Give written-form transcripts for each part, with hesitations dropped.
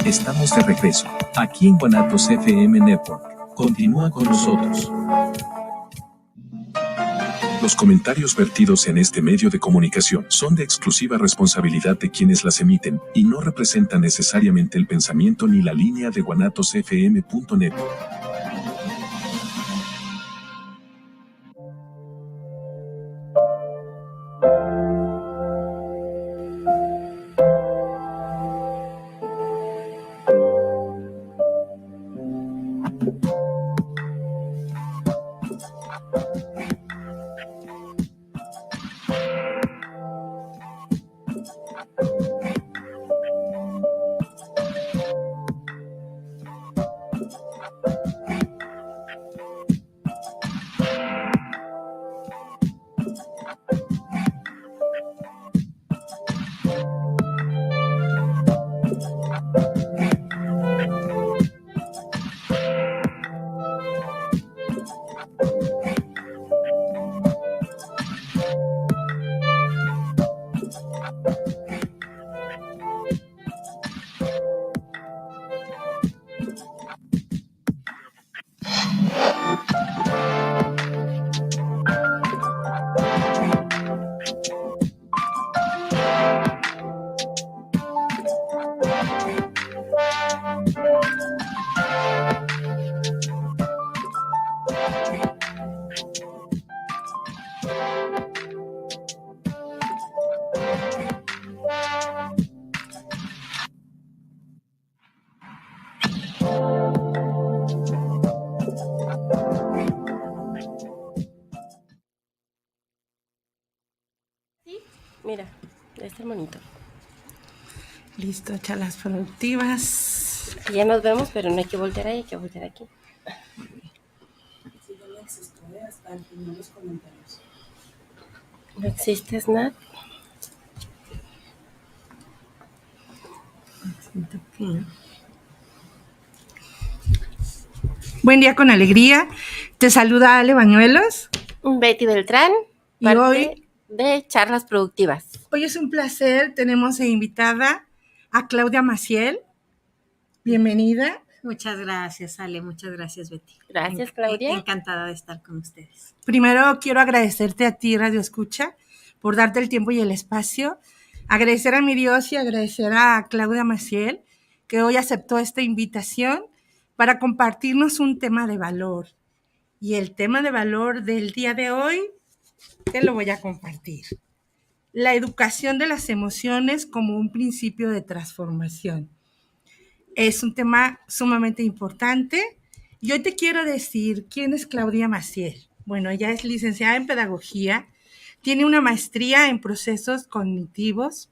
Estamos de regreso, aquí en Guanatos FM Network. Continúa con nosotros. Los comentarios vertidos en este medio de comunicación son de exclusiva responsabilidad de quienes las emiten, y no representan necesariamente el pensamiento ni la línea de guanatosfm.net. Mira, este monito. Listo, charlas productivas. Ya nos vemos, pero no hay que voltear ahí, hay que voltear aquí. Sí, no existe, hasta el final de los comentarios. ¿No existe Snap? Siento que... Buen día con alegría. Te saluda Ale Bañuelos. Betty Beltrán, Y parte hoy de Charlas Productivas. Hoy es un placer, tenemos invitada a Claudia Maciel. Bienvenida. Muchas gracias, Ale. Muchas gracias, Betty. Gracias, Claudia. Encantada de estar con ustedes. Primero quiero agradecerte a ti, Radio Escucha, por darte el tiempo y el espacio. Agradecer a mi Dios y agradecer a Claudia Maciel, que hoy aceptó esta invitación para compartirnos un tema de valor. Y el tema de valor del día de hoy te lo voy a compartir. La educación de las emociones como un principio de transformación. Es un tema sumamente importante. Y hoy te quiero decir quién es Claudia Maciel. Bueno, ella es licenciada en Pedagogía, tiene una maestría en procesos cognitivos,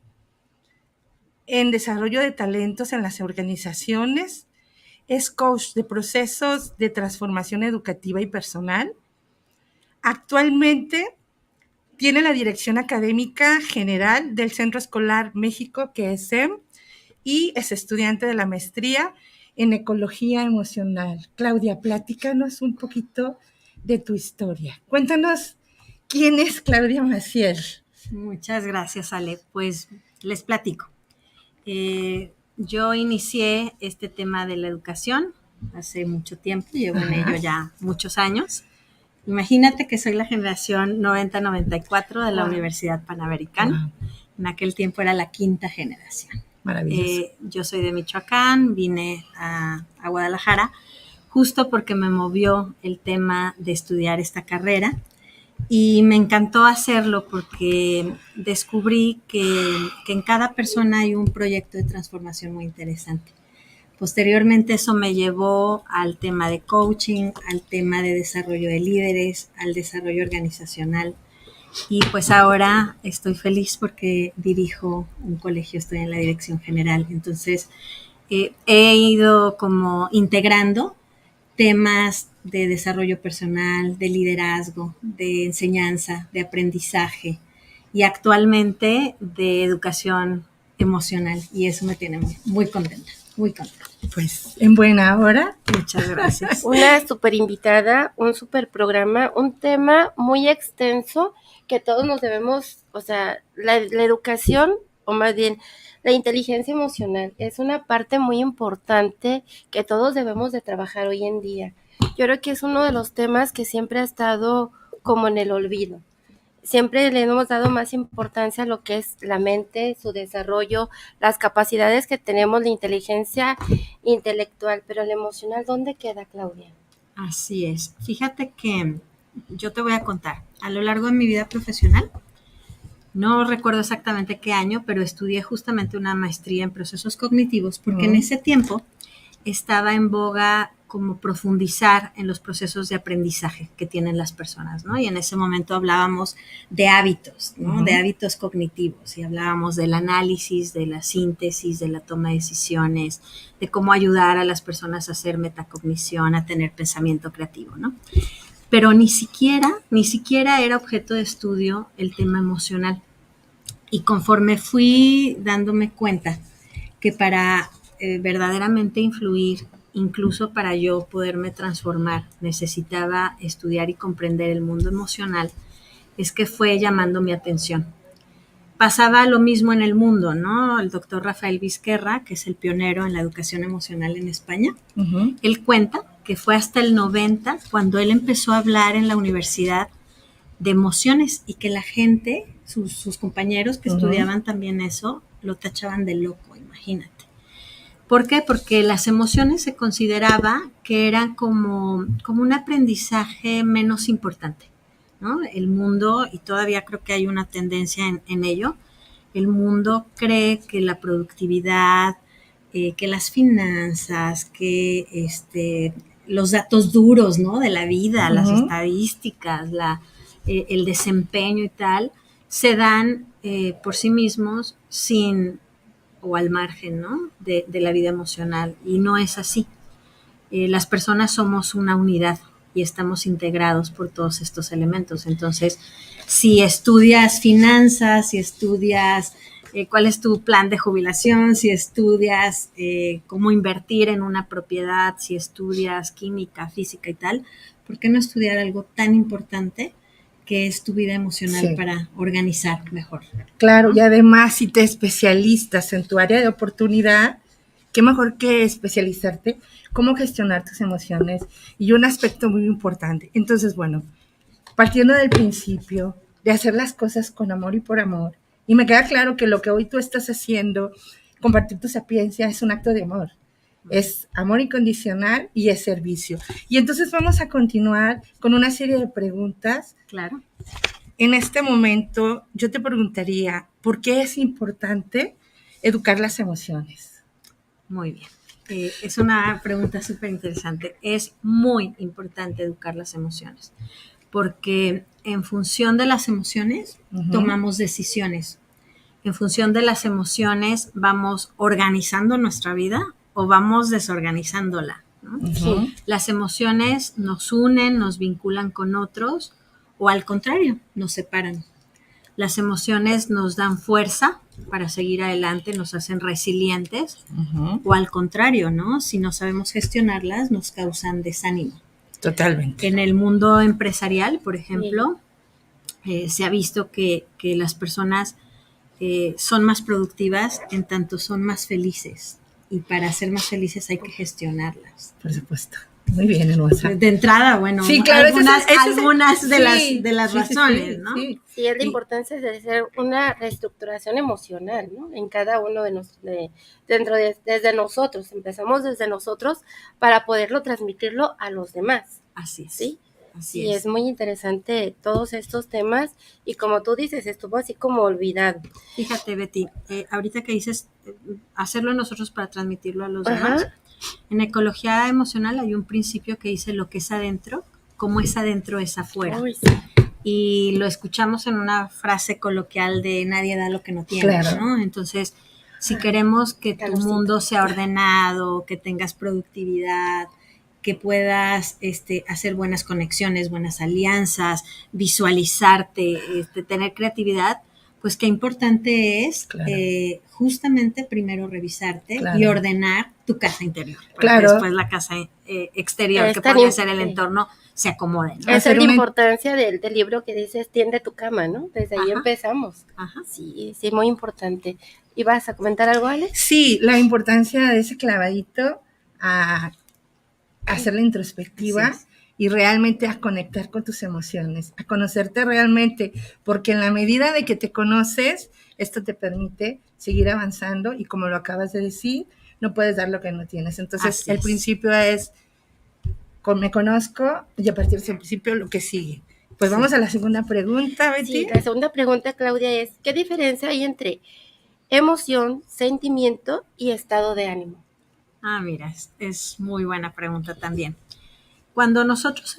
en desarrollo de talentos en las organizaciones, es coach de procesos de transformación educativa y personal. Actualmente tiene la dirección académica general del Centro Escolar México, que es CEM, y es estudiante de la maestría en Ecología Emocional. Claudia, platícanos un poquito de tu historia. Cuéntanos quién es Claudia Maciel. Muchas gracias, Ale. Pues les platico. Yo inicié este tema de la educación hace mucho tiempo, llevo en ello ya muchos años. Imagínate que soy la generación 90-94 de la Universidad Panamericana. En aquel tiempo era la quinta generación. Maravilloso. Yo soy de Michoacán, vine a Guadalajara justo porque me movió el tema de estudiar esta carrera y me encantó hacerlo porque descubrí que en cada persona hay un proyecto de transformación muy interesante. Posteriormente eso me llevó al tema de coaching, al tema de desarrollo de líderes, al desarrollo organizacional. Y pues ahora estoy feliz porque dirijo un colegio, estoy en la dirección general. Entonces he ido como integrando temas de desarrollo personal, de liderazgo, de enseñanza, de aprendizaje y actualmente de educación emocional. Y eso me tiene muy, muy contenta, muy contenta. Pues en buena hora. Muchas gracias. Una super invitada, un super programa, un tema muy extenso que todos nos debemos, o sea, la educación, o más bien la inteligencia emocional, es una parte muy importante que todos debemos de trabajar hoy en día. Yo creo que es uno de los temas que siempre ha estado como en el olvido. Siempre le hemos dado más importancia a lo que es la mente, su desarrollo, las capacidades que tenemos, la inteligencia intelectual, pero el emocional, ¿dónde queda, Claudia? Así es. Fíjate que yo te voy a contar, a lo largo de mi vida profesional, no recuerdo exactamente qué año, pero estudié justamente una maestría en procesos cognitivos, porque en ese tiempo estaba en boga como profundizar en los procesos de aprendizaje que tienen las personas, ¿no? Y en ese momento hablábamos de hábitos, ¿no? De hábitos cognitivos, y hablábamos del análisis, de la síntesis, de la toma de decisiones, de cómo ayudar a las personas a hacer metacognición, a tener pensamiento creativo, ¿no? Pero ni siquiera era objeto de estudio el tema emocional. Y conforme fui dándome cuenta que para verdaderamente influir, incluso para yo poderme transformar, necesitaba estudiar y comprender el mundo emocional, es que fue llamando mi atención. Pasaba lo mismo en el mundo, ¿no? El doctor Rafael Vizquerra, que es el pionero en la educación emocional en España, él cuenta que fue hasta el 90 cuando él empezó a hablar en la universidad de emociones y que la gente, sus compañeros que estudiaban también eso, lo tachaban de loco, imagínate. ¿Por qué? Porque las emociones se consideraba que eran como un aprendizaje menos importante, ¿no? El mundo, y todavía creo que hay una tendencia en ello, el mundo cree que la productividad, que las finanzas, que los datos duros, ¿no? De la vida, las estadísticas, el desempeño y tal, se dan por sí mismos sin o al margen, ¿no? de la vida emocional, y no es así. Las personas somos una unidad y estamos integrados por todos estos elementos. Entonces, si estudias finanzas, si estudias cuál es tu plan de jubilación, si estudias cómo invertir en una propiedad, si estudias química, física y tal, ¿por qué no estudiar algo tan importante que es tu vida emocional para organizar mejor? Claro, ¿no? Y además, si te especialistas en tu área de oportunidad, qué mejor que especializarte, cómo gestionar tus emociones, y un aspecto muy importante. Entonces, bueno, partiendo del principio de hacer las cosas con amor y por amor, y me queda claro que lo que hoy tú estás haciendo, compartir tu sapiencia, es un acto de amor. Es amor incondicional y es servicio. Y entonces vamos a continuar con una serie de preguntas. Claro. En este momento yo te preguntaría, ¿por qué es importante educar las emociones? Muy bien. Es una pregunta súper interesante. Es muy importante educar las emociones, porque en función de las emociones tomamos decisiones. En función de las emociones vamos organizando nuestra vida o vamos desorganizándola, ¿no? Las emociones nos unen, nos vinculan con otros, o al contrario, nos separan. Las emociones nos dan fuerza para seguir adelante, nos hacen resilientes, o al contrario, ¿no? Si no sabemos gestionarlas, nos causan desánimo. Totalmente. En el mundo empresarial, por ejemplo, se ha visto que las personas son más productivas en tanto son más felices. Y para ser más felices hay que gestionarlas. Por supuesto. Muy bien, hermosa. De entrada, bueno, sí, claro, algunas de las razones, ¿no? Sí, es la importancia de hacer una reestructuración emocional, ¿no? En cada uno desde nosotros. Empezamos desde nosotros para poderlo transmitirlo a los demás. Así es. ¿Sí? Sí, es muy interesante todos estos temas, y como tú dices, estuvo así como olvidado. Fíjate, Betty, ahorita que dices hacerlo nosotros para transmitirlo a los demás, en ecología emocional hay un principio que dice: lo que es adentro, como es adentro es afuera. Uy, sí. Y lo escuchamos en una frase coloquial de nadie da lo que no tiene, claro, ¿no? Entonces, si queremos que tu mundo sea ordenado, que tengas productividad, que puedas hacer buenas conexiones, buenas alianzas, visualizarte, tener creatividad, pues qué importante es Claro. Justamente primero revisarte Claro. y ordenar tu casa interior. Para Claro. que después la casa exterior, Es que tan podría ser im- el entorno, se acomode, ¿no? Esa Hacer es la una- importancia del libro que dice extiende tu cama, ¿no? Desde ahí Ajá. empezamos. Ajá. Sí, sí, muy importante. ¿Ibas a comentar algo, Alex? Sí, la importancia de ese clavadito a hacer la introspectiva Así es. y realmente a conectar con tus emociones, a conocerte realmente, porque en la medida de que te conoces, esto te permite seguir avanzando y como lo acabas de decir, no puedes dar lo que no tienes. Entonces, Así el es. principio es, me conozco y a partir de ese principio lo que sigue. Pues Sí. vamos a la segunda pregunta, Betty. Sí, la segunda pregunta, Claudia, es ¿qué diferencia hay entre emoción, sentimiento y estado de ánimo? Ah, mira, es muy buena pregunta también. Cuando nosotros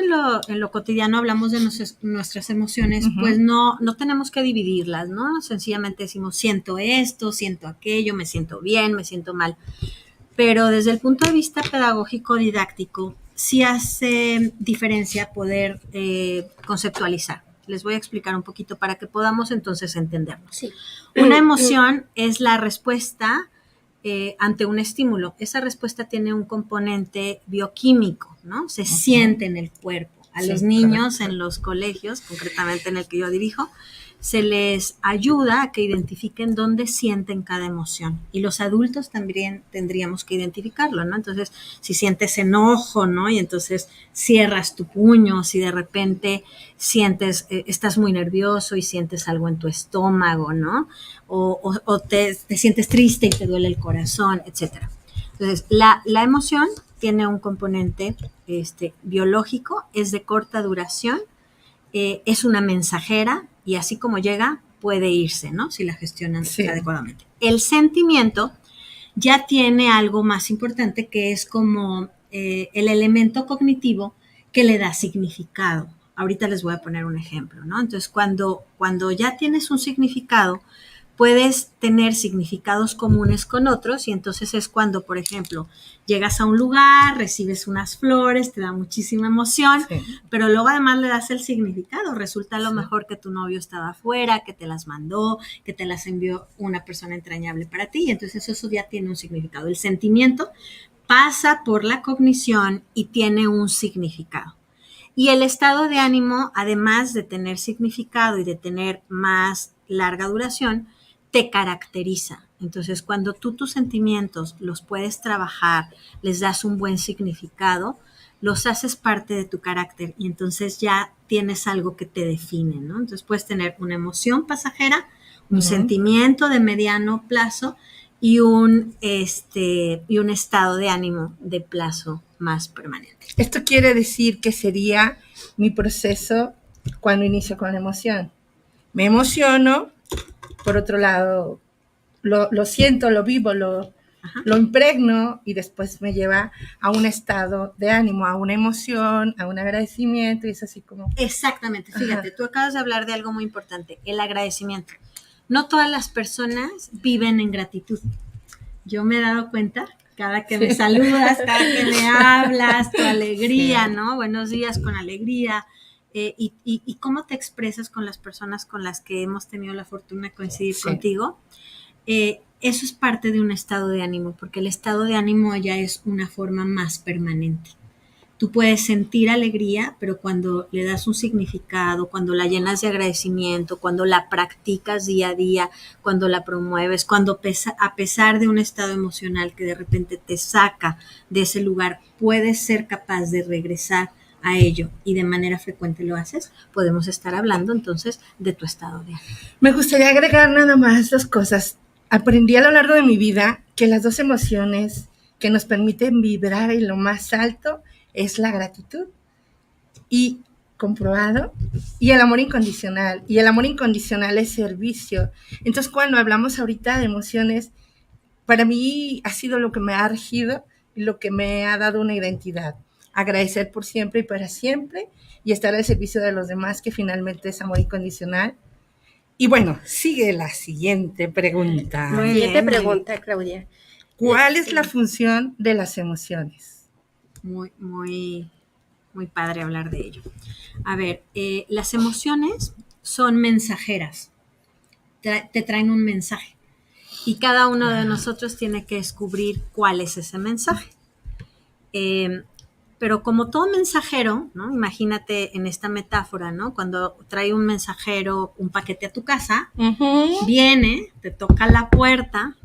en lo cotidiano hablamos de nuestras emociones, Ujú. pues no tenemos que dividirlas, ¿no? Sencillamente decimos, siento esto, siento aquello, me siento bien, me siento mal. Pero desde el punto de vista pedagógico didáctico, sí hace diferencia poder conceptualizar. Les voy a explicar un poquito para que podamos entonces entendernos. Sí. Una emoción es la respuesta ante un estímulo. Esa respuesta tiene un componente bioquímico, ¿no? Se siente en el cuerpo. A Sí, los niños correcto. en los colegios, concretamente en el que yo dirijo, se les ayuda a que identifiquen dónde sienten cada emoción. Y los adultos también tendríamos que identificarlo, ¿no? Entonces, si sientes enojo, ¿no? Y entonces cierras tu puño, si de repente sientes, estás muy nervioso y sientes algo en tu estómago, ¿no? O te sientes triste y te duele el corazón, etc. Entonces, la emoción tiene un componente biológico, es de corta duración, es una mensajera y así como llega, puede irse, ¿no? Si la gestionan Sí. adecuadamente. El sentimiento ya tiene algo más importante que es como el elemento cognitivo que le da significado. Ahorita les voy a poner un ejemplo, ¿no? Entonces, cuando ya tienes un significado, puedes tener significados comunes con otros y entonces es cuando, por ejemplo, llegas a un lugar, recibes unas flores, te da muchísima emoción, Sí. pero luego además le das el significado. Resulta a lo Sí. mejor que tu novio estaba afuera, que te las mandó, que te las envió una persona entrañable para ti y entonces eso ya tiene un significado. El sentimiento pasa por la cognición y tiene un significado. Y el estado de ánimo, además de tener significado y de tener más larga duración, te caracteriza. Entonces, cuando tú tus sentimientos los puedes trabajar, les das un buen significado, los haces parte de tu carácter y entonces ya tienes algo que te define, ¿no? Entonces puedes tener una emoción pasajera, un Ujú. sentimiento de mediano plazo y un estado de ánimo de plazo más permanente. Esto quiere decir que sería mi proceso cuando inicio con la emoción. Me emociono, por otro lado, lo siento, lo vivo, lo impregno y después me lleva a un estado de ánimo, a una emoción, a un agradecimiento y es así como... Exactamente, fíjate, Ajá. tú acabas de hablar de algo muy importante, el agradecimiento. No todas las personas viven en gratitud. Yo me he dado cuenta, cada que me saludas, cada que me hablas, tu alegría, Sí. ¿no? Buenos días con alegría. Y cómo te expresas con las personas con las que hemos tenido la fortuna de coincidir Sí. contigo. Eso es parte de un estado de ánimo, porque el estado de ánimo ya es una forma más permanente. Tú puedes sentir alegría, pero cuando le das un significado, cuando la llenas de agradecimiento, cuando la practicas día a día, cuando la promueves, cuando a pesar de un estado emocional que de repente te saca de ese lugar, puedes ser capaz de regresar a ello y de manera frecuente lo haces, podemos estar hablando entonces de tu estado de ánimo. Me gustaría agregar nada más 2 cosas. Aprendí a lo largo de mi vida que las 2 emociones que nos permiten vibrar en lo más alto es la gratitud y comprobado y el amor incondicional. Y el amor incondicional es servicio. Entonces, cuando hablamos ahorita de emociones, para mí ha sido lo que me ha regido y lo que me ha dado una identidad. Agradecer por siempre y para siempre y estar al servicio de los demás, que finalmente es amor incondicional. Y bueno, sigue la siguiente pregunta. Muy Siguiente bien, pregunta, Claudia. ¿Cuál es la función de las emociones? muy, muy, muy padre hablar de ello. A ver, las emociones son mensajeras, te traen un mensaje y cada uno de nosotros tiene que descubrir cuál es ese mensaje. Pero como todo mensajero, ¿no? Imagínate en esta metáfora, ¿no? Cuando trae un mensajero un paquete a tu casa, viene, te toca la puerta,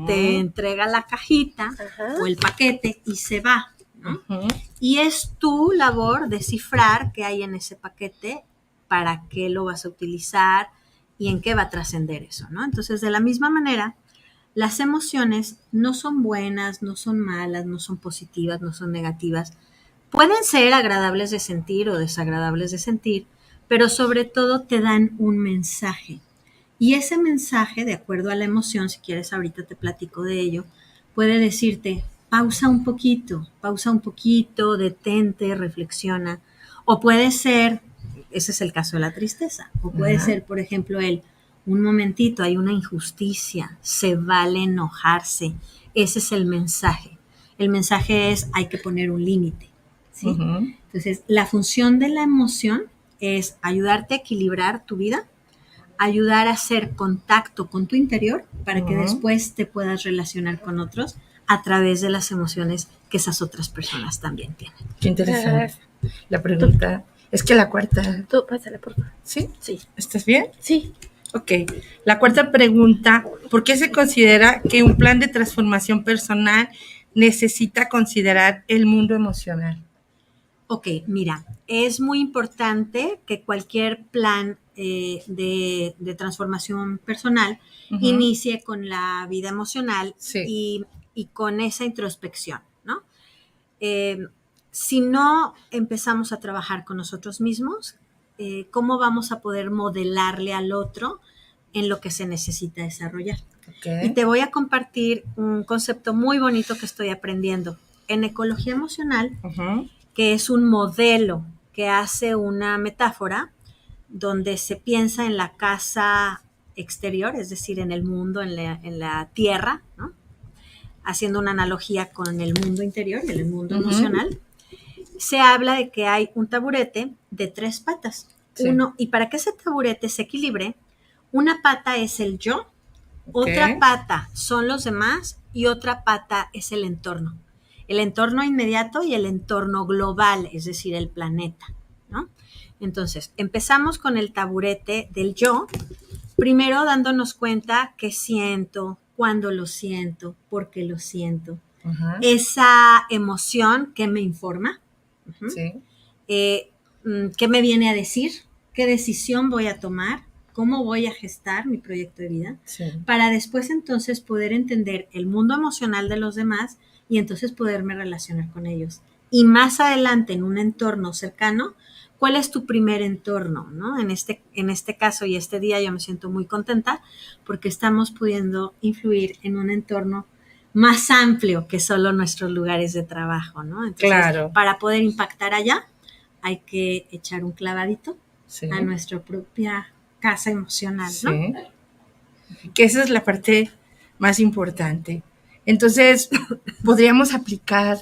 te entrega la cajita o el paquete y se va, ¿no? Y es tu labor descifrar qué hay en ese paquete, para qué lo vas a utilizar y en qué va a trascender eso, ¿no? Entonces, de la misma manera, las emociones no son buenas, no son malas, no son positivas, no son negativas. Pueden ser agradables de sentir o desagradables de sentir, pero sobre todo te dan un mensaje. Y ese mensaje, de acuerdo a la emoción, si quieres ahorita te platico de ello, puede decirte, pausa un poquito, detente, reflexiona. O puede ser, ese es el caso de la tristeza, o puede ser, por ejemplo, un momentito, hay una injusticia, se vale enojarse. Ese es el mensaje. El mensaje es, hay que poner un límite, ¿sí? Entonces, la función de la emoción es ayudarte a equilibrar tu vida, ayudar a hacer contacto con tu interior para que después te puedas relacionar con otros a través de las emociones que esas otras personas también tienen. Qué interesante. La pregunta es que la cuarta... Tú, pásala, por favor. ¿Sí? Sí. ¿Estás bien? Sí. Ok. La cuarta pregunta, ¿por qué se considera que un plan de transformación personal necesita considerar el mundo emocional? Ok, mira, es muy importante que cualquier plan de transformación personal inicie con la vida emocional y con esa introspección, ¿no? Si no empezamos a trabajar con nosotros mismos, ¿cómo vamos a poder modelarle al otro en lo que se necesita desarrollar? Y te voy a compartir un concepto muy bonito que estoy aprendiendo en ecología emocional, que es un modelo que hace una metáfora donde se piensa en la casa exterior, es decir, en el mundo, en la tierra, ¿no? Haciendo una analogía con el mundo interior, el mundo emocional. Se habla de que hay un taburete de 3 patas. Y para que ese taburete se equilibre, una pata es el yo, otra pata son los demás y otra pata es el entorno. El entorno inmediato y el entorno global, es decir, el planeta, ¿no? Entonces, empezamos con el taburete del yo, primero dándonos cuenta qué siento, cuándo lo siento, por qué lo siento. Esa emoción que me informa, qué me viene a decir, qué decisión voy a tomar, cómo voy a gestar mi proyecto de vida, para después entonces poder entender el mundo emocional de los demás y entonces poderme relacionar con ellos. Y más adelante, en un entorno cercano, ¿cuál es tu primer entorno, ¿no? En este caso y este día yo me siento muy contenta porque estamos pudiendo influir en un entorno más amplio que solo nuestros lugares de trabajo, ¿no? Entonces, para poder impactar allá, hay que echar un clavadito a nuestra propia casa emocional, ¿no? Que esa es la parte más importante. Entonces, podríamos aplicar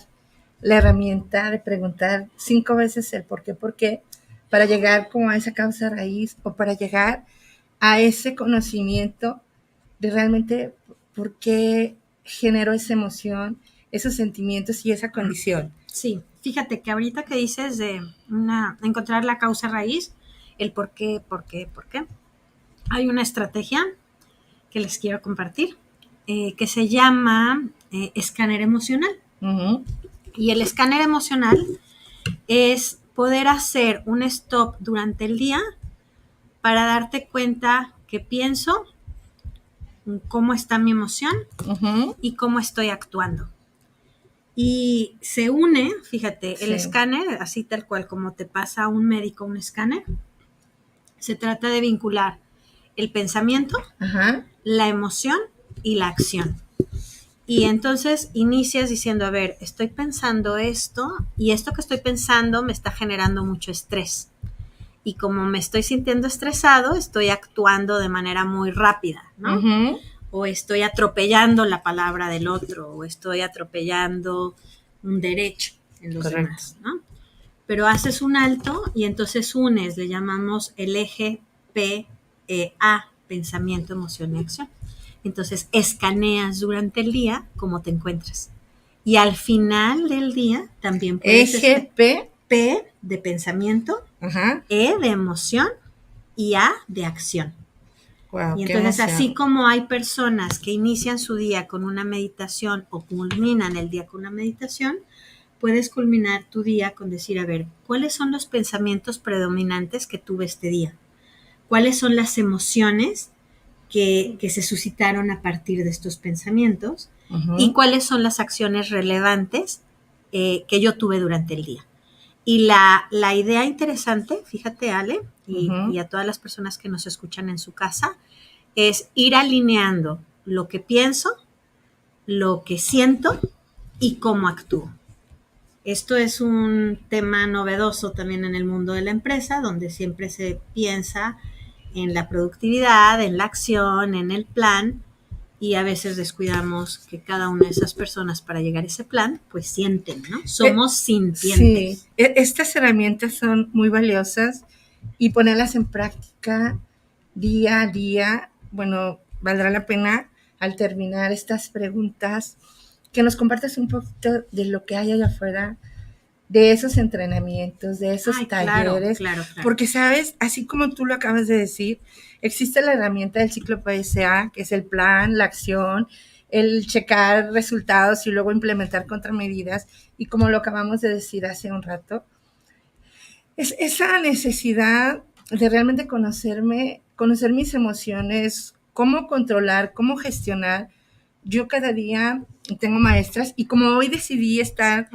la herramienta de preguntar 5 veces el por qué, para llegar como a esa causa raíz o para llegar a ese conocimiento de realmente por qué generó esa emoción, esos sentimientos y esa condición. Sí, fíjate que ahorita que dices de encontrar la causa raíz, el por qué, hay una estrategia que les quiero compartir que se llama escáner emocional. Y el escáner emocional es poder hacer un stop durante el día para darte cuenta qué pienso, cómo está mi emoción y cómo estoy actuando. Y se une, fíjate, el escáner, así tal cual como te pasa a un médico un escáner, se trata de vincular el pensamiento, la emoción y la acción. Y entonces inicias diciendo, a ver, estoy pensando esto y esto que estoy pensando me está generando mucho estrés. Y como me estoy sintiendo estresado, estoy actuando de manera muy rápida, ¿no? O estoy atropellando la palabra del otro, o estoy atropellando un derecho. en los Correcto. demás, ¿no? Pero haces un alto y entonces unes, le llamamos el eje PEA, pensamiento, emoción y acción. Entonces escaneas durante el día cómo te encuentras. Y al final del día también puedes Eje P. P de pensamiento, Ajá. E de emoción y A de acción. Wow, Y qué entonces, emoción. así como hay personas que inician su día con una meditación o culminan el día con una meditación, puedes culminar tu día con decir, a ver, ¿cuáles son los pensamientos predominantes que tuve este día? ¿Cuáles son las emociones que se suscitaron a partir de estos pensamientos? Ujú. ¿Y cuáles son las acciones relevantes que yo tuve durante el día? Y la idea interesante, fíjate Ale, Ujú. y a todas las personas que nos escuchan en su casa, es ir alineando lo que pienso, lo que siento y cómo actúo. Esto es un tema novedoso también en el mundo de la empresa, donde siempre se piensa en la productividad, en la acción, en el plan, y a veces descuidamos que cada una de esas personas para llegar a ese plan, pues sienten, ¿no? Somos sintientes. Sí, estas herramientas son muy valiosas y ponerlas en práctica día a día, bueno, valdrá la pena al terminar estas preguntas que nos compartas un poquito de lo que hay allá afuera, de esos entrenamientos, de esos Ay, claro, talleres, claro. porque sabes, así como tú lo acabas de decir, existe la herramienta del ciclo PSA, que es el plan, la acción, el checar resultados y luego implementar contramedidas, y como lo acabamos de decir hace un rato, es esa necesidad de realmente conocerme, conocer mis emociones, cómo controlar, cómo gestionar. Yo cada día tengo maestras y como hoy decidí estar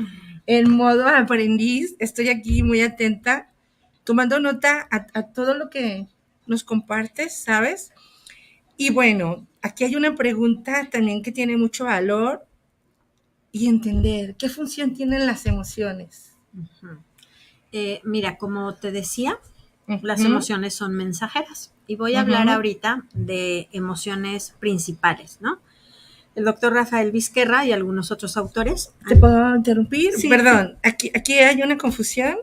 en modo aprendiz, estoy aquí muy atenta, tomando nota a todo lo que nos compartes, ¿sabes? Y bueno, aquí hay una pregunta también que tiene mucho valor y entender qué función tienen las emociones. Uh-huh. Mira, como te decía, las Ujú. emociones son mensajeras y voy a hablar ahorita de emociones principales, ¿no? El doctor Rafael Vizquerra y algunos otros autores. ¿Te puedo interrumpir? Sí, Perdón, aquí hay una confusión.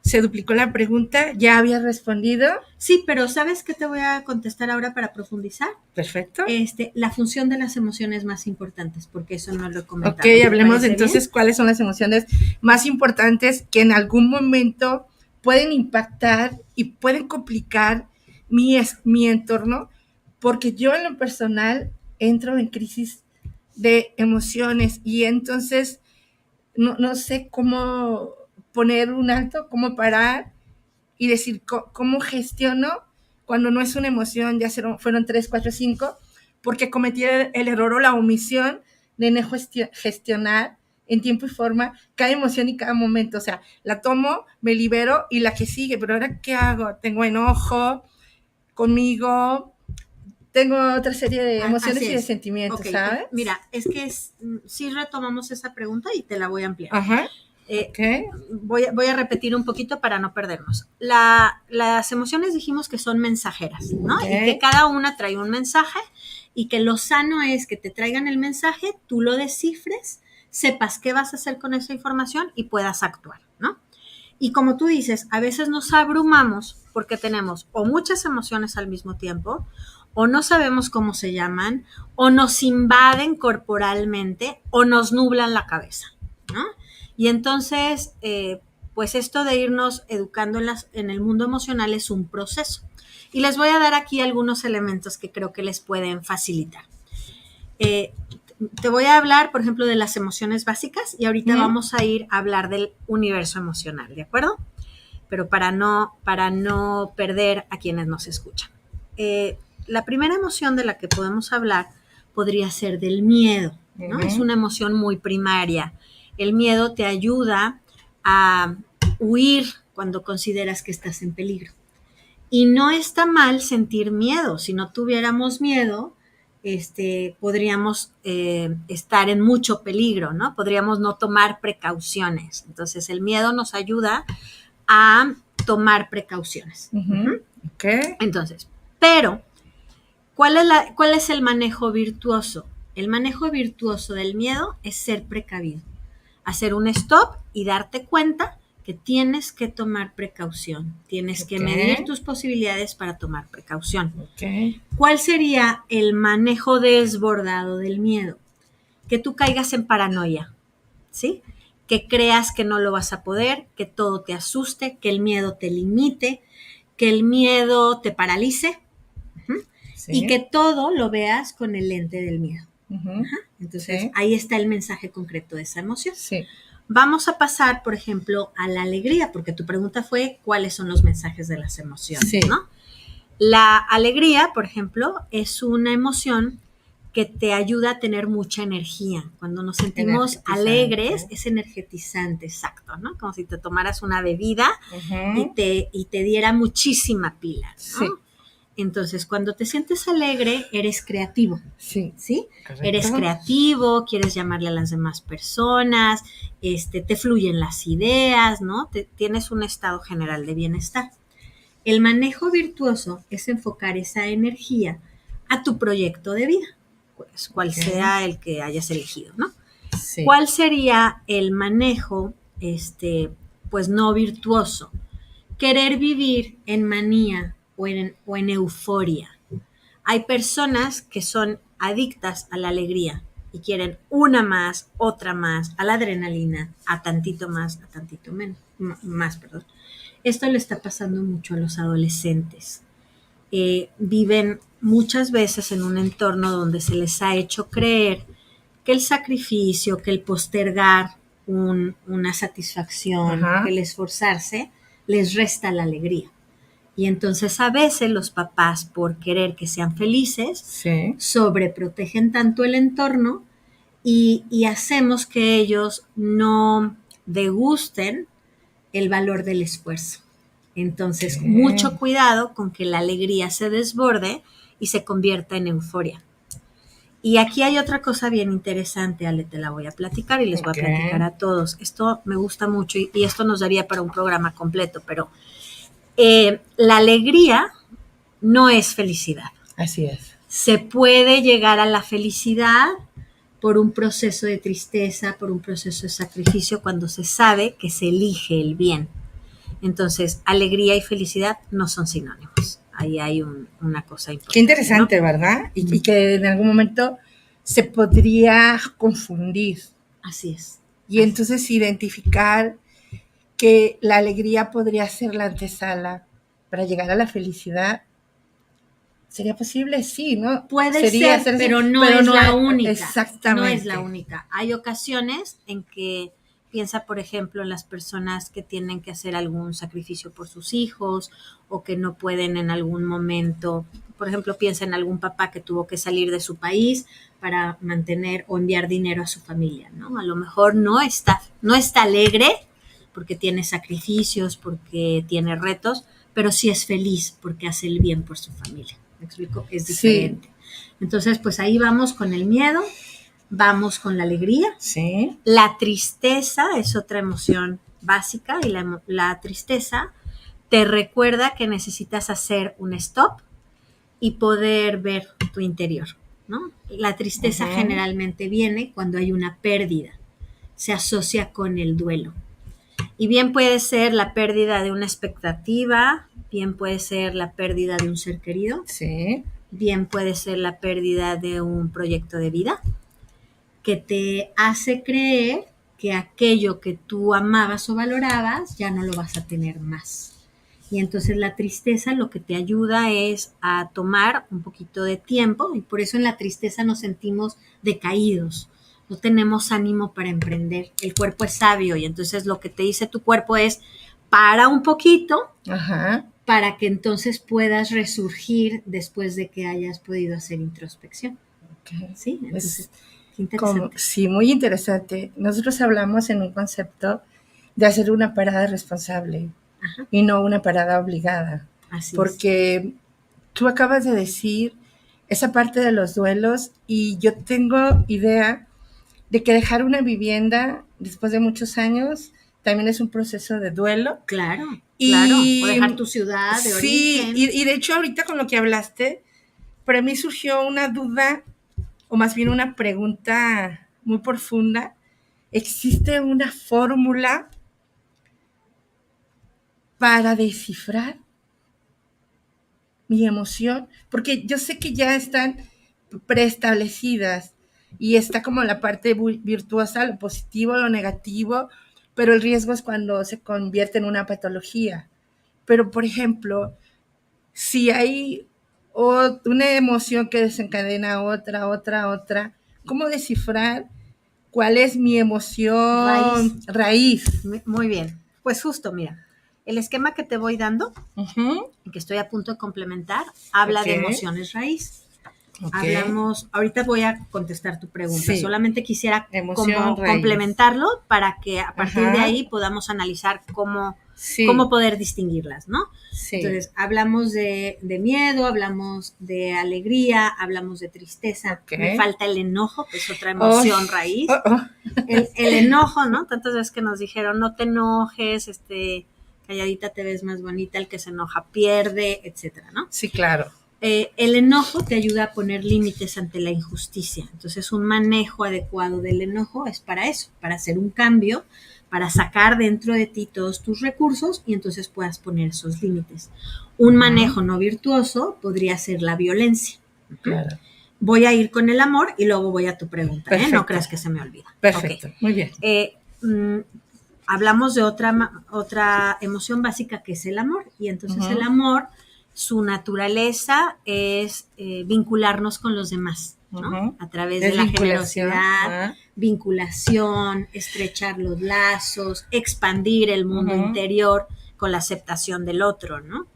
Se duplicó la pregunta, ya había respondido. Sí, pero ¿sabes qué te voy a contestar ahora para profundizar? Perfecto. La función de las emociones más importantes, porque eso no lo he comentado. Ok, hablemos entonces bien cuáles son las emociones más importantes que en algún momento pueden impactar y pueden complicar mi entorno, porque yo en lo personal entro en crisis de emociones y entonces no sé cómo poner un alto, cómo parar y decir cómo gestiono cuando no es una emoción, ya fueron 3, 4, 5, porque cometí el error o la omisión de no gestionar en tiempo y forma cada emoción y cada momento. O sea, la tomo, me libero y la que sigue, pero ahora ¿qué hago? Tengo enojo conmigo, tengo otra serie de emociones y de sentimientos, okay, ¿sabes? Mira, es que sí retomamos esa pregunta y te la voy a ampliar. Ajá. Okay. Voy a repetir un poquito para no perdernos. Las emociones dijimos que son mensajeras, ¿no? Okay. Y que cada una trae un mensaje y que lo sano es que te traigan el mensaje, tú lo descifres, sepas qué vas a hacer con esa información y puedas actuar, ¿no? Y como tú dices, a veces nos abrumamos porque tenemos o muchas emociones al mismo tiempo, o no sabemos cómo se llaman, o nos invaden corporalmente, o nos nublan la cabeza, ¿no? Y entonces, pues esto de irnos educando en el mundo emocional es un proceso. Y les voy a dar aquí algunos elementos que creo que les pueden facilitar. Te voy a hablar, por ejemplo, de las emociones básicas y ahorita vamos a ir a hablar del universo emocional, ¿de acuerdo? Pero para no perder a quienes nos escuchan. La primera emoción de la que podemos hablar podría ser del miedo, ¿no? Es una emoción muy primaria. El miedo te ayuda a huir cuando consideras que estás en peligro. Y no está mal sentir miedo. Si no tuviéramos miedo, podríamos estar en mucho peligro, ¿no? Podríamos no tomar precauciones. Entonces, el miedo nos ayuda a tomar precauciones. Okay. Entonces, pero, ¿cuál es el manejo virtuoso? El manejo virtuoso del miedo es ser precavido. hacer un stop y darte cuenta que tienes que tomar precaución, tienes que medir tus posibilidades para tomar precaución. ¿Cuál sería el manejo desbordado del miedo? Que tú caigas en paranoia, ¿sí? Que creas que no lo vas a poder, que todo te asuste, que el miedo te limite, que el miedo te paralice, y que todo lo veas con el lente del miedo. Entonces, ahí está el mensaje concreto de esa emoción. Vamos a pasar, por ejemplo, a la alegría, porque tu pregunta fue cuáles son los mensajes de las emociones, ¿no? La alegría, por ejemplo, es una emoción que te ayuda a tener mucha energía. Cuando nos sentimos alegres, es energetizante, exacto, ¿no? Como si te tomaras una bebida y te diera muchísima pila, ¿no? Entonces, cuando te sientes alegre, eres creativo, ¿sí? Eres creativo, quieres llamarle a las demás personas, te fluyen las ideas, ¿no? Tienes un estado general de bienestar. El manejo virtuoso es enfocar esa energía a tu proyecto de vida, pues, cual sea el que hayas elegido, ¿no? ¿Cuál sería el manejo, pues, no virtuoso? Querer vivir en manía o en euforia. Hay personas que son adictas a la alegría y quieren una más, otra más, a la adrenalina, a tantito más, a tantito menos, más, perdón. Esto le está pasando mucho a los adolescentes. Viven muchas veces en un entorno donde se les ha hecho creer que el sacrificio, que el postergar una satisfacción, que el esforzarse, les resta la alegría. Y entonces a veces los papás, por querer que sean felices, sobreprotegen tanto el entorno y hacemos que ellos no degusten el valor del esfuerzo. Entonces, mucho cuidado con que la alegría se desborde y se convierta en euforia. Y aquí hay otra cosa bien interesante, Ale, te la voy a platicar y les voy a platicar a todos. Esto me gusta mucho y esto nos daría para un programa completo, pero la alegría no es felicidad. Así es. Se puede llegar a la felicidad por un proceso de tristeza, por un proceso de sacrificio, cuando se sabe que se elige el bien. Entonces, alegría y felicidad no son sinónimos. Ahí hay una cosa importante. Qué interesante, ¿no? ¿Verdad? Y que en algún momento se podría confundir. Así es. Y entonces identificar que la alegría podría ser la antesala para llegar a la felicidad. ¿Sería posible? Sí, ¿no? Puede ser, pero no es la única. Exactamente. No es la única. Hay ocasiones en que piensa, por ejemplo, en las personas que tienen que hacer algún sacrificio por sus hijos o que no pueden en algún momento. Por ejemplo, piensa en algún papá que tuvo que salir de su país para mantener o enviar dinero a su familia, ¿no? A lo mejor no está alegre porque tiene sacrificios, porque tiene retos, pero sí es feliz porque hace el bien por su familia. ¿Me explico? Es diferente. Entonces, pues ahí vamos con el miedo, vamos con la alegría. La tristeza es otra emoción básica y la tristeza te recuerda que necesitas hacer un stop y poder ver tu interior, ¿no? La tristeza generalmente viene cuando hay una pérdida, se asocia con el duelo. Y bien puede ser la pérdida de una expectativa, bien puede ser la pérdida de un ser querido, bien puede ser la pérdida de un proyecto de vida, que te hace creer que aquello que tú amabas o valorabas ya no lo vas a tener más. Y entonces la tristeza lo que te ayuda es a tomar un poquito de tiempo, y por eso en la tristeza nos sentimos decaídos. No tenemos ánimo para emprender. El cuerpo es sabio y entonces lo que te dice tu cuerpo es para un poquito para que entonces puedas resurgir después de que hayas podido hacer introspección. ¿Sí? Entonces, qué interesante. Sí, muy interesante. Nosotros hablamos en un concepto de hacer una parada responsable y no una parada obligada. Así porque tú acabas de decir esa parte de los duelos y yo tengo idea de que dejar una vivienda después de muchos años también es un proceso de duelo. Claro. O dejar tu ciudad de origen. Sí, y de hecho ahorita con lo que hablaste, para mí surgió una duda, o más bien una pregunta muy profunda, ¿existe una fórmula para descifrar mi emoción? Porque yo sé que ya están preestablecidas y está como la parte virtuosa, lo positivo, lo negativo, pero el riesgo es cuando se convierte en una patología. Pero, por ejemplo, si hay una emoción que desencadena otra, ¿cómo descifrar cuál es mi emoción raíz? Muy bien. Pues justo, mira, el esquema que te voy dando, y que estoy a punto de complementar, habla de emociones raíz. Hablamos, ahorita voy a contestar tu pregunta, solamente quisiera como complementarlo para que a partir de ahí podamos analizar cómo poder distinguirlas, ¿no? Entonces, hablamos de miedo, hablamos de alegría, hablamos de tristeza, me falta el enojo, que es otra emoción raíz. El enojo, ¿no? Tantas veces que nos dijeron, no te enojes, calladita te ves más bonita, el que se enoja pierde, etcétera, ¿no? Sí, claro. El enojo te ayuda a poner límites ante la injusticia. Entonces, un manejo adecuado del enojo es para eso, para hacer un cambio, para sacar dentro de ti todos tus recursos y entonces puedas poner esos límites. Un manejo no virtuoso podría ser la violencia. Claro. Voy a ir con el amor y luego voy a tu pregunta. No creas que se me olvida. Perfecto, muy bien. Hablamos de otra emoción básica que es el amor. Y entonces el amor, su naturaleza es vincularnos con los demás, ¿no? A través de la generosidad, vinculación, estrechar los lazos, expandir el mundo interior con la aceptación del otro, ¿no?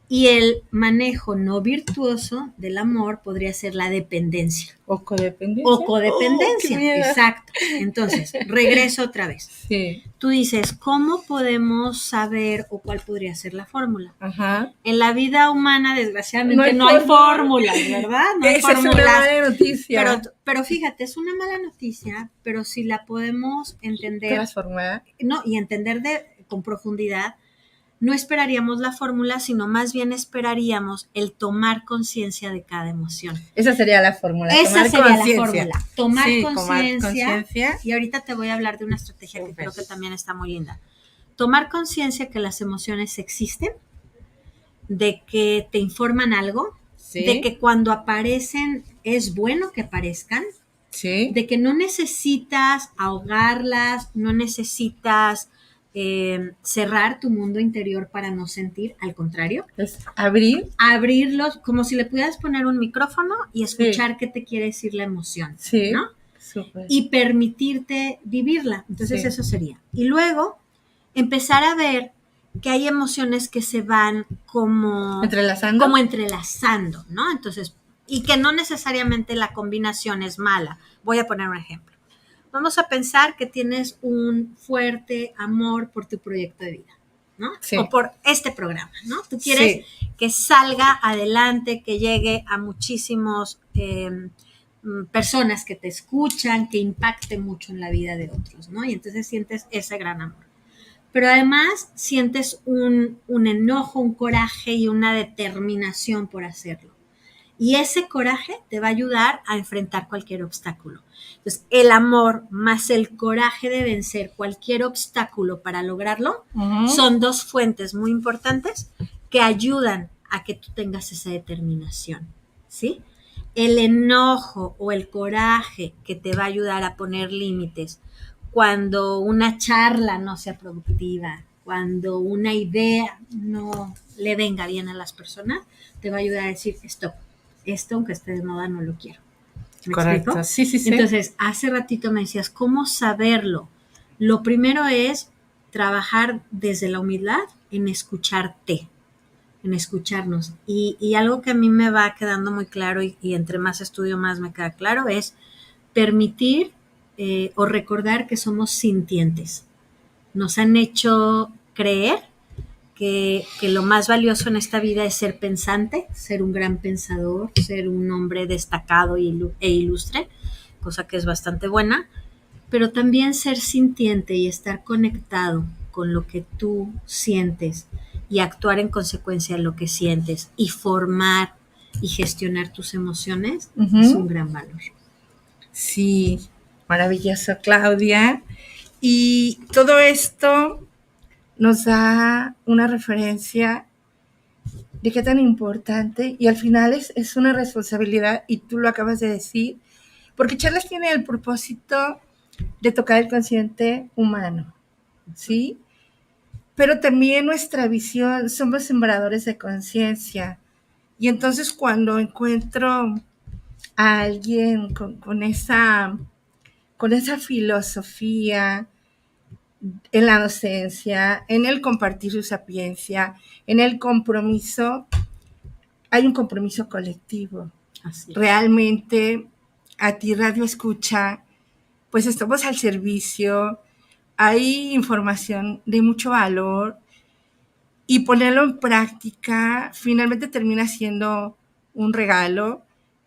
Y el manejo no virtuoso del amor podría ser la dependencia. O codependencia. O codependencia, exacto. Entonces, regreso otra vez. Sí. Tú dices, ¿cómo podemos saber o cuál podría ser la fórmula? Ajá. En la vida humana, desgraciadamente, no hay fórmulas, ¿verdad? No hay fórmulas. Es una mala noticia. Pero fíjate, es una mala noticia, pero si la podemos entender. Transformar. No, y entender con profundidad, no esperaríamos la fórmula, sino más bien esperaríamos el tomar conciencia de cada emoción. Esa sería la fórmula. Esa sería la fórmula. Tomar conciencia. Y ahorita te voy a hablar de una estrategia que creo que también está muy linda. Tomar conciencia que las emociones existen, de que te informan algo, de que cuando aparecen es bueno que aparezcan, de que no necesitas ahogarlas, no necesitas cerrar tu mundo interior para no sentir, al contrario. Es abrirlos, como si le pudieras poner un micrófono y escuchar qué te quiere decir la emoción, ¿no? Súper. Y permitirte vivirla. Entonces eso sería. Y luego empezar a ver que hay emociones que se van como entrelazando, ¿no? Entonces, y que no necesariamente la combinación es mala. Voy a poner un ejemplo. Vamos a pensar que tienes un fuerte amor por tu proyecto de vida, ¿no? O por este programa, ¿no? Tú quieres que salga adelante, que llegue a muchísimos personas que te escuchan, que impacte mucho en la vida de otros, ¿no? Y entonces sientes ese gran amor. Pero además sientes un enojo, un coraje y una determinación por hacerlo. Y ese coraje te va a ayudar a enfrentar cualquier obstáculo. Entonces, el amor más el coraje de vencer cualquier obstáculo para lograrlo son dos fuentes muy importantes que ayudan a que tú tengas esa determinación, ¿sí? El enojo o el coraje que te va a ayudar a poner límites cuando una charla no sea productiva, cuando una idea no le venga bien a las personas, te va a ayudar a decir, stop. Esto, aunque esté de moda, no lo quiero. ¿Me explico? Sí. Entonces, hace ratito me decías, ¿cómo saberlo? Lo primero es trabajar desde la humildad en escucharte, en escucharnos. Y algo que a mí me va quedando muy claro y entre más estudio más me queda claro es permitir o recordar que somos sintientes. Nos han hecho creer que lo más valioso en esta vida es ser pensante, ser un gran pensador, ser un hombre destacado e ilustre, cosa que es bastante buena, pero también ser sintiente y estar conectado con lo que tú sientes y actuar en consecuencia de lo que sientes y formar y gestionar tus emociones es un gran valor. Sí, Maravilloso, Claudia. Y todo esto nos da una referencia de qué tan importante, y al final es una responsabilidad, y tú lo acabas de decir, porque Charlas tiene el propósito de tocar el consciente humano, ¿sí? Pero también nuestra visión, somos sembradores de conciencia. Y entonces cuando encuentro a alguien con esa filosofía en la docencia, en el compartir su sapiencia, en el compromiso, hay un compromiso colectivo. Así es. Realmente, a ti Radio Escucha, pues estamos al servicio, hay información de mucho valor y ponerlo en práctica finalmente termina siendo un regalo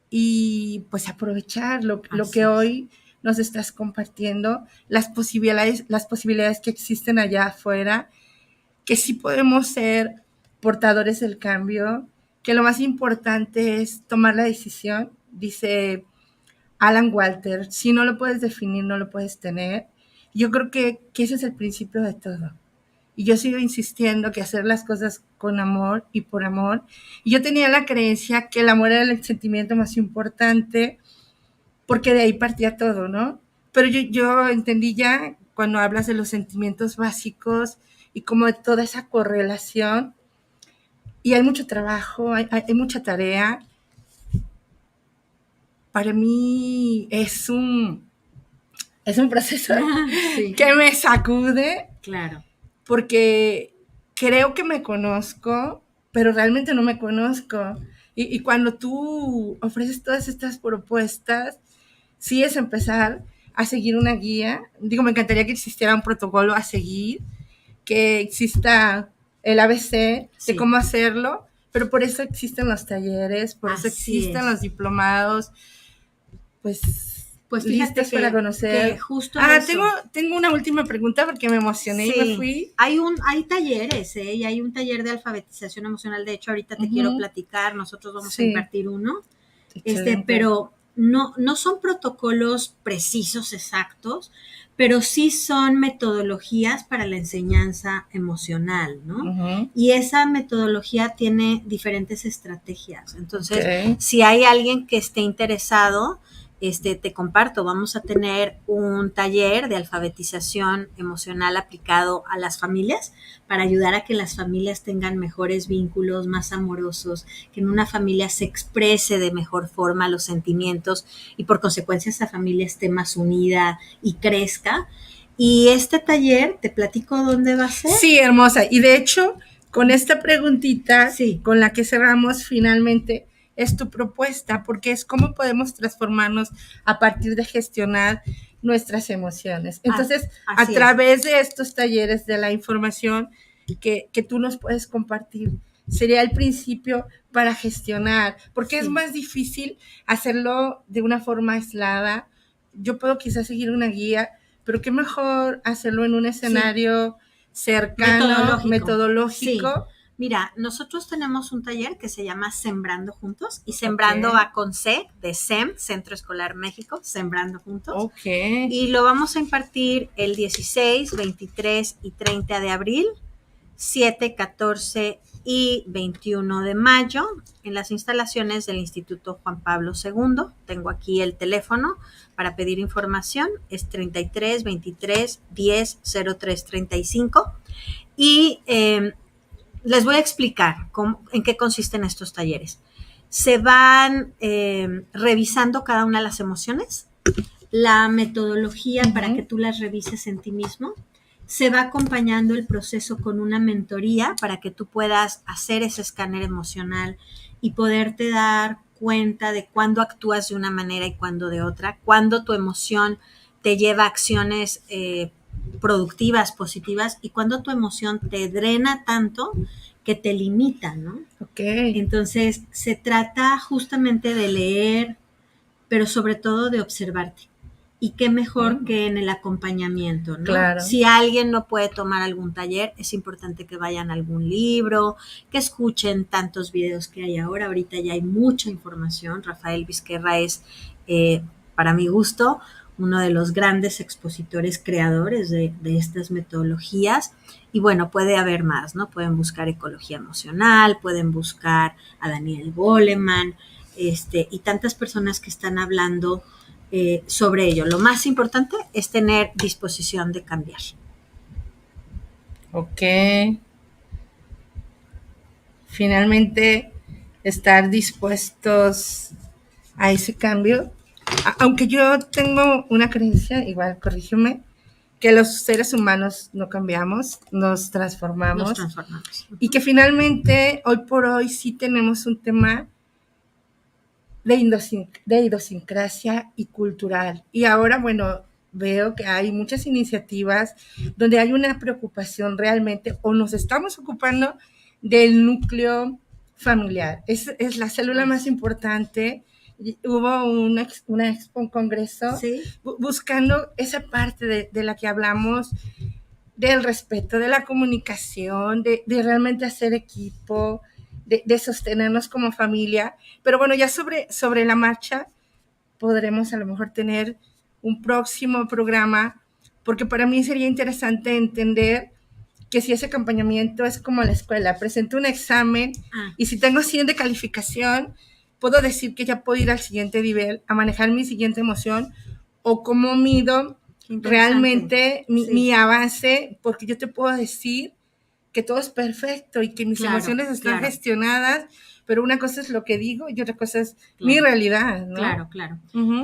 y pues aprovechar lo que hoy nos estás compartiendo, las posibilidades que existen allá afuera, que sí podemos ser portadores del cambio, que lo más importante es tomar la decisión, dice Alan Walter, si no lo puedes definir, no lo puedes tener. Yo creo que ese es el principio de todo. Y yo sigo insistiendo que hacer las cosas con amor y por amor. Y yo tenía la creencia que el amor era el sentimiento más importante, porque de ahí partía todo, ¿no? Pero yo entendí ya cuando hablas de los sentimientos básicos y como de toda esa correlación. Y hay mucho trabajo, hay mucha tarea. Para mí es un proceso sí. que me sacude. Claro. Porque creo que me conozco, pero realmente no me conozco. Y cuando tú ofreces todas estas propuestas, sí es empezar a seguir una guía. Digo, me encantaría que existiera un protocolo a seguir, que exista el ABC Sí. de cómo hacerlo, pero por eso existen los talleres, por eso existen los diplomados, pues fíjate listos para conocer. Que justo tengo una última pregunta porque me emocioné y me fui. Hay talleres, y hay un taller de alfabetización emocional. De hecho, ahorita te quiero platicar. Nosotros vamos a impartir uno. Pero no son protocolos precisos, exactos, pero sí son metodologías para la enseñanza emocional, ¿no? Y esa metodología tiene diferentes estrategias. Entonces, si hay alguien que esté interesado, te comparto, vamos a tener un taller de alfabetización emocional aplicado a las familias para ayudar a que las familias tengan mejores vínculos, más amorosos, que en una familia se exprese de mejor forma los sentimientos y por consecuencia esa familia esté más unida y crezca. Y este taller, ¿te platico dónde va a ser? Sí, hermosa. Y de hecho, con esta preguntita, con la que cerramos finalmente, es tu propuesta, porque es cómo podemos transformarnos a partir de gestionar nuestras emociones. Entonces, a través de estos talleres, de la información que tú nos puedes compartir, sería el principio para gestionar, porque es más difícil hacerlo de una forma aislada. Yo puedo quizás seguir una guía, pero qué mejor hacerlo en un escenario cercano, metodológico. Sí. Mira, nosotros tenemos un taller que se llama Sembrando Juntos, y Sembrando va con C, de SEM, Centro Escolar México, Sembrando Juntos. Y lo vamos a impartir el 16, 23 y 30 de abril, 7, 14 y 21 de mayo, en las instalaciones del Instituto Juan Pablo II. Tengo aquí el teléfono para pedir información, es 33 23 10 03 35. Y les voy a explicar en qué consisten estos talleres. Se van revisando cada una de las emociones, la metodología para que tú las revises en ti mismo. Se va acompañando el proceso con una mentoría para que tú puedas hacer ese escáner emocional y poderte dar cuenta de cuándo actúas de una manera y cuándo de otra, cuándo tu emoción te lleva a acciones productivas, positivas, y cuando tu emoción te drena tanto que te limita, ¿no? Entonces, se trata justamente de leer, pero sobre todo de observarte. Y qué mejor que en el acompañamiento, ¿no? Claro. Si alguien no puede tomar algún taller, es importante que vayan a algún libro, que escuchen tantos videos que hay ahora. Ahorita ya hay mucha información. Rafael Vizquerra es, para mi gusto, uno de los grandes expositores creadores de estas metodologías. Y bueno, puede haber más, ¿no? Pueden buscar ecología emocional, pueden buscar a Daniel Goleman, y tantas personas que están hablando sobre ello. Lo más importante es tener disposición de cambiar. Ok. Finalmente, estar dispuestos a ese cambio. Aunque yo tengo una creencia, igual corrígeme, que los seres humanos no cambiamos, nos transformamos. Y que finalmente, hoy por hoy, sí tenemos un tema de idiosincrasia y cultural. Y ahora, bueno, veo que hay muchas iniciativas donde hay una preocupación realmente, o nos estamos ocupando del núcleo familiar. Es la célula más importante. Hubo una expo, un congreso, ¿sí?, buscando esa parte de la que hablamos, del respeto, de la comunicación, de realmente hacer equipo, de sostenernos como familia. Pero bueno, ya sobre la marcha podremos a lo mejor tener un próximo programa, porque para mí sería interesante entender que si ese acompañamiento es como la escuela, presento un examen y si tengo 100 de calificación, puedo decir que ya puedo ir al siguiente nivel, a manejar mi siguiente emoción, o cómo mido realmente mi avance, porque yo te puedo decir que todo es perfecto y que mis emociones están gestionadas, pero una cosa es lo que digo y otra cosa es mi realidad, ¿no? Claro.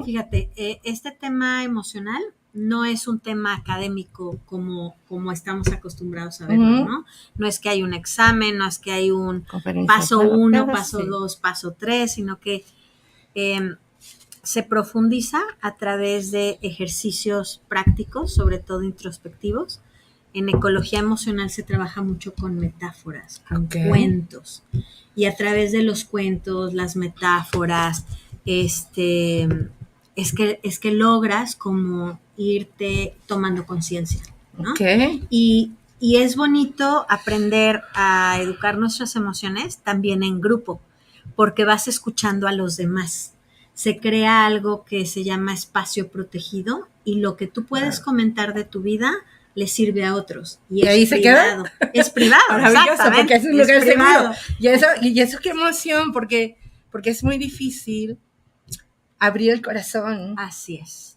Fíjate, este tema emocional no es un tema académico como estamos acostumbrados a verlo, ¿no? No es que hay un examen, no es que hay un paso 1, paso 2, paso 3, sino que se profundiza a través de ejercicios prácticos, sobre todo introspectivos. En ecología emocional se trabaja mucho con metáforas, con cuentos. Y a través de los cuentos, las metáforas, es que logras como irte tomando conciencia, ¿no? Y es bonito aprender a educar nuestras emociones también en grupo, porque vas escuchando a los demás. Se crea algo que se llama espacio protegido y lo que tú puedes comentar de tu vida le sirve a otros. Y ahí se queda. Es privado, maravilloso, porque es un lugar seguro. Y eso qué emoción, porque es muy difícil abrir el corazón. Así es.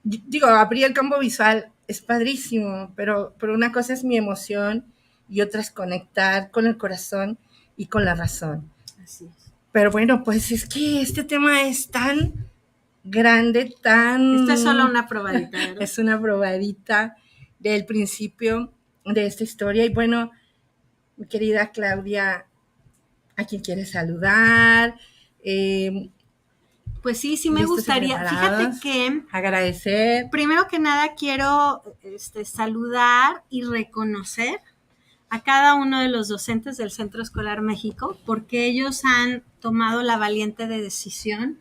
Digo, abrir el campo visual es padrísimo, pero una cosa es mi emoción y otra es conectar con el corazón y con la razón. Así es. Pero bueno, pues es que este tema es tan grande, Esto es solo una probadita, ¿verdad? Es una probadita del principio de esta historia. Y bueno, mi querida Claudia, ¿a quién quieres saludar? Pues sí me gustaría. Fíjate que agradecer. Primero que nada quiero saludar y reconocer a cada uno de los docentes del Centro Escolar México, porque ellos han tomado la valiente decisión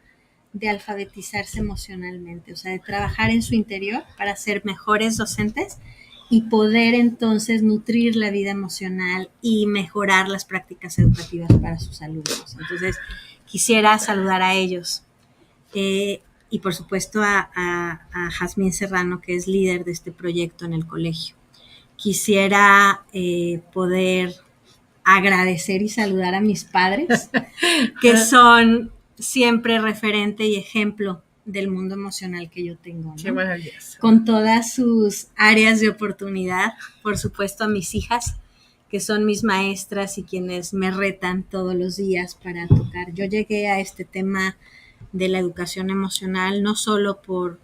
de alfabetizarse emocionalmente, o sea, de trabajar en su interior para ser mejores docentes y poder entonces nutrir la vida emocional y mejorar las prácticas educativas para sus alumnos. Entonces, quisiera saludar a ellos. Y por supuesto a Jazmín Serrano, que es líder de este proyecto en el colegio. Quisiera poder agradecer y saludar a mis padres, que son siempre referente y ejemplo del mundo emocional que yo tengo, ¿no? Qué maravilloso. Con todas sus áreas de oportunidad. Por supuesto a mis hijas, que son mis maestras y quienes me retan todos los días para tocar. Yo llegué a este tema de la educación emocional no solo por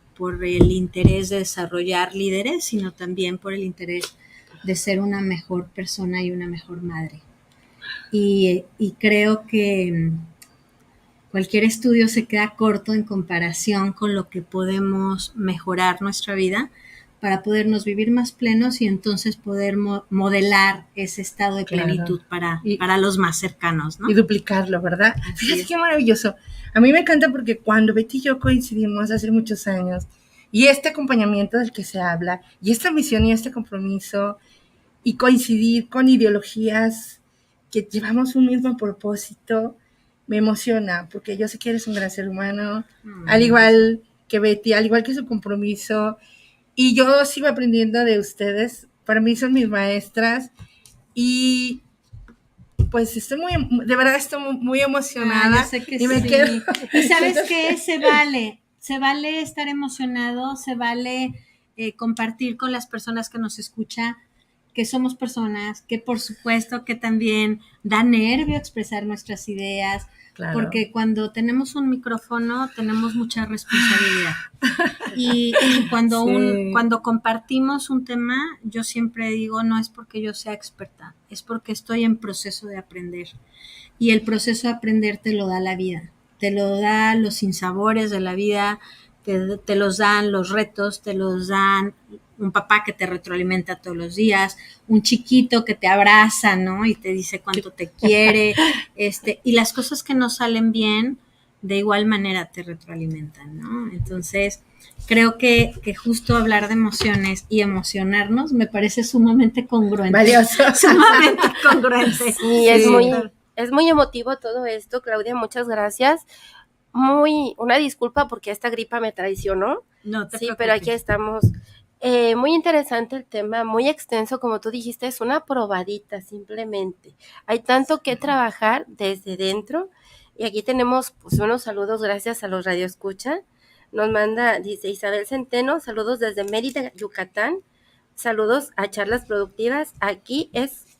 el interés de desarrollar líderes, sino también por el interés de ser una mejor persona y una mejor madre. Y creo que cualquier estudio se queda corto en comparación con lo que podemos mejorar nuestra vida para podernos vivir más plenos y entonces poder modelar ese estado de plenitud para los más cercanos, ¿no? Y duplicarlo, ¿verdad? Fíjate qué maravilloso. A mí me encanta porque cuando Betty y yo coincidimos hace muchos años, y este acompañamiento del que se habla, y esta misión y este compromiso, y coincidir con ideologías que llevamos un mismo propósito, me emociona, porque yo sé que eres un gran ser humano, al igual que Betty, al igual que su compromiso, y yo sigo aprendiendo de ustedes. Para mí son mis maestras y pues estoy de verdad estoy muy emocionada. Yo sé que y me sí. quedo. Y sabes qué, se vale estar emocionado, se vale compartir con las personas que nos escuchan, que somos personas, que por supuesto que también da nervio expresar nuestras ideas, Claro. porque cuando tenemos un micrófono tenemos mucha responsabilidad. Y cuando, Sí. cuando compartimos un tema, yo siempre digo, no es porque yo sea experta, es porque estoy en proceso de aprender. Y el proceso de aprender te lo da la vida, te lo da los sinsabores de la vida, te los dan los retos, te los dan un papá que te retroalimenta todos los días, un chiquito que te abraza, ¿no? Y te dice cuánto te quiere, y las cosas que no salen bien, de igual manera te retroalimentan, ¿no? Entonces, creo que justo hablar de emociones y emocionarnos me parece sumamente congruente. Valioso. Sumamente congruente. Sí, es muy emotivo todo esto, Claudia, muchas gracias. Una disculpa porque esta gripa me traicionó. No te sí, preocupes. pero aquí estamos. Muy interesante el tema, muy extenso, como tú dijiste, es una probadita simplemente. Hay tanto que trabajar desde dentro y aquí tenemos pues unos saludos gracias a los radioescucha. Nos manda, dice Isabel Centeno, saludos desde Mérida, Yucatán. Saludos a Charlas Productivas. Aquí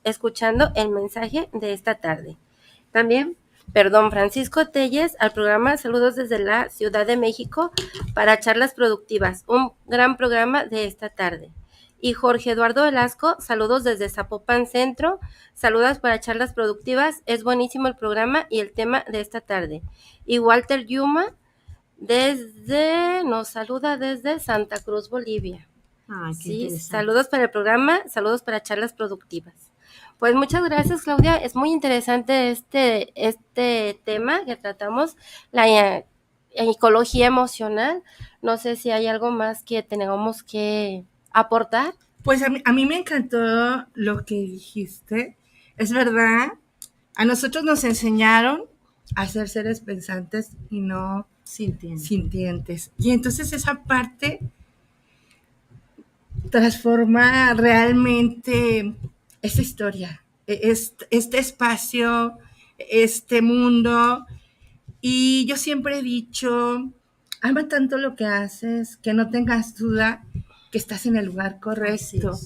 escuchando el mensaje de esta tarde. También, Francisco Telles al programa saludos desde la Ciudad de México para Charlas Productivas, un gran programa de esta tarde. Y Jorge Eduardo Velasco, saludos desde Zapopan Centro, saludos para Charlas Productivas, es buenísimo el programa y el tema de esta tarde. Y Walter Yuma nos saluda desde Santa Cruz, Bolivia. Ay, qué sí, interesante. saludos para el programa, saludos para Charlas Productivas. Pues muchas gracias, Claudia. Es muy interesante este tema que tratamos, la ecología emocional. No sé si hay algo más que tengamos que aportar. Pues a mí me encantó lo que dijiste. Es verdad, a nosotros nos enseñaron a ser seres pensantes y no sintientes. Y entonces esa parte transforma realmente esta historia, este espacio, este mundo. Y yo siempre he dicho, ama tanto lo que haces, que no tengas duda que estás en el lugar correcto.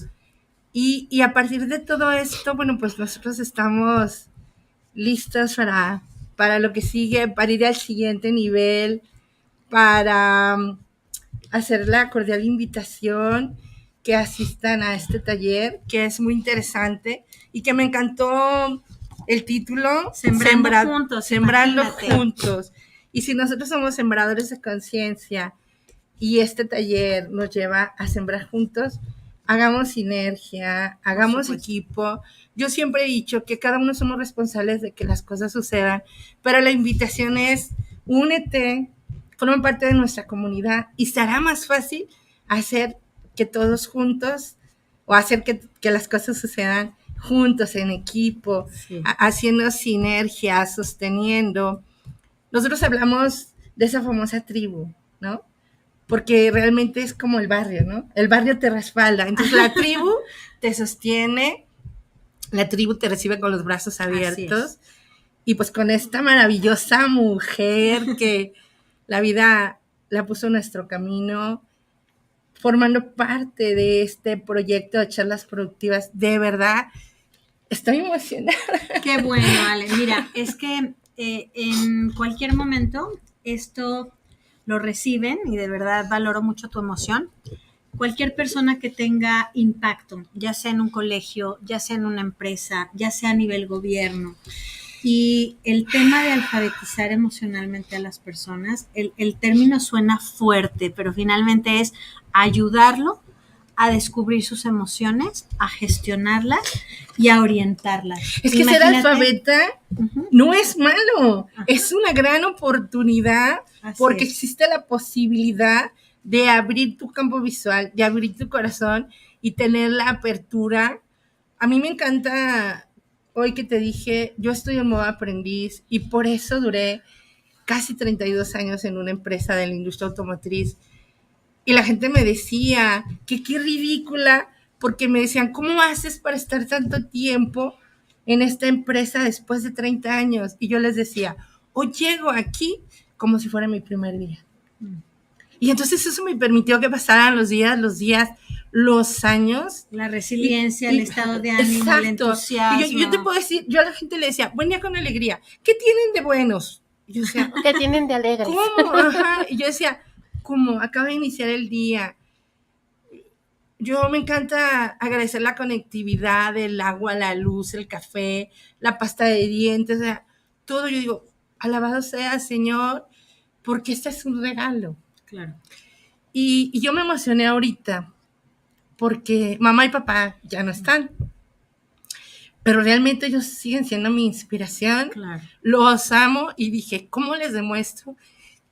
Y a partir de todo esto, bueno, pues nosotros estamos listos para lo que sigue, para ir al siguiente nivel, para hacer la cordial invitación que asistan a este taller, que es muy interesante y que me encantó el título, Sembrando juntos. Y si nosotros somos sembradores de conciencia y este taller nos lleva a sembrar juntos, hagamos sinergia, hagamos equipo. Yo siempre he dicho que cada uno somos responsables de que las cosas sucedan, pero la invitación es únete, forma parte de nuestra comunidad y será más fácil hacer que todos juntos o hacer que las cosas sucedan juntos, en equipo, haciendo sinergia, sosteniendo. Nosotros hablamos de esa famosa tribu, ¿no? Porque realmente es como el barrio, ¿no? El barrio te respalda, entonces la tribu te sostiene, la tribu te recibe con los brazos abiertos y pues con esta maravillosa mujer que la vida la puso en nuestro camino, formando parte de este proyecto de Charlas Productivas. De verdad, estoy emocionada. Qué bueno, Ale. Mira, es que en cualquier momento esto lo reciben y de verdad valoro mucho tu emoción. Cualquier persona que tenga impacto, ya sea en un colegio, ya sea en una empresa, ya sea a nivel gobierno, y el tema de alfabetizar emocionalmente a las personas, el término suena fuerte, pero finalmente es ayudarlo a descubrir sus emociones, a gestionarlas y a orientarlas. Es que ser alfabeta no es malo, es una gran oportunidad porque existe la posibilidad de abrir tu campo visual, de abrir tu corazón y tener la apertura. A mí me encanta, hoy que te dije, yo estoy en modo aprendiz y por eso duré casi 32 años en una empresa de la industria automotriz. Y la gente me decía que qué ridícula, porque me decían, ¿cómo haces para estar tanto tiempo en esta empresa después de 30 años? Y yo les decía, hoy llego aquí como si fuera mi primer día. Y entonces eso me permitió que pasaran los días, los años. La resiliencia, el estado de ánimo, exacto. el entusiasmo. Y yo te puedo decir, yo a la gente le decía, buen día con alegría. ¿Qué tienen de buenos? Y yo decía, ¿Qué tienen de alegres? ¿cómo? Ajá. Y yo decía, ¿cómo? Acaba de iniciar el día. Yo me encanta agradecer la conectividad, el agua, la luz, el café, la pasta de dientes, o sea, todo. Yo digo, alabado sea, Señor, porque este es un regalo. Claro. Y yo me emocioné ahorita porque mamá y papá ya no están. Pero realmente ellos siguen siendo mi inspiración. Claro. Los amo y dije, ¿cómo les demuestro?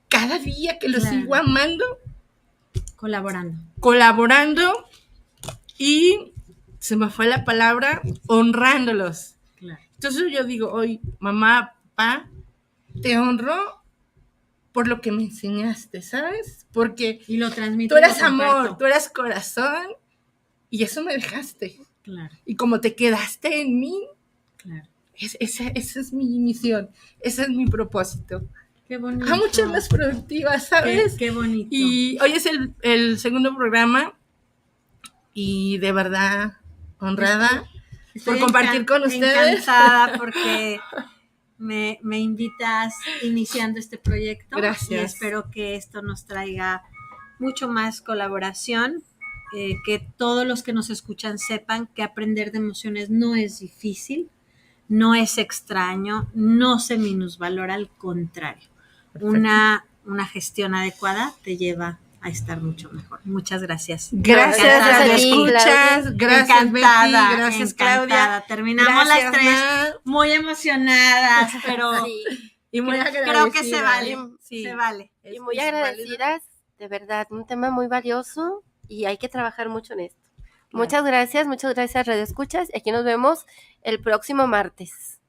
Cada día que los sigo amando. Colaborando y se me fue la palabra, honrándolos. Claro. Entonces yo digo, hoy, mamá, papá, te honro por lo que me enseñaste, ¿sabes? Porque y lo transmito, tú eras amor, tú eras corazón y eso me dejaste. Claro. Y como te quedaste en mí, claro. Esa es mi misión, ese es mi propósito. Qué bonito. Amo charlas productivas, ¿sabes? Qué bonito. Y hoy es el segundo programa y de verdad honrada por compartir con ustedes. Encantada porque me invitas iniciando este proyecto. Gracias. Y espero que esto nos traiga mucho más colaboración, que todos los que nos escuchan sepan que aprender de emociones no es difícil, no es extraño, no se minusvalora, al contrario. Una gestión adecuada te lleva a estar mucho mejor. Muchas gracias. Gracias a los escuchas. Gracias, Betty. Gracias, Claudia. Terminamos gracias, las tres Mar. muy emocionadas, pero Sí. Y muy creo que se vale. Sí. Se vale. Y muy agradecidas, de verdad, un tema muy valioso y hay que trabajar mucho en esto. Claro. Muchas gracias, Radio Escuchas. Aquí nos vemos el próximo martes.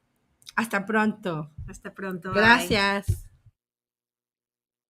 Hasta pronto. Hasta pronto. Gracias. Bye.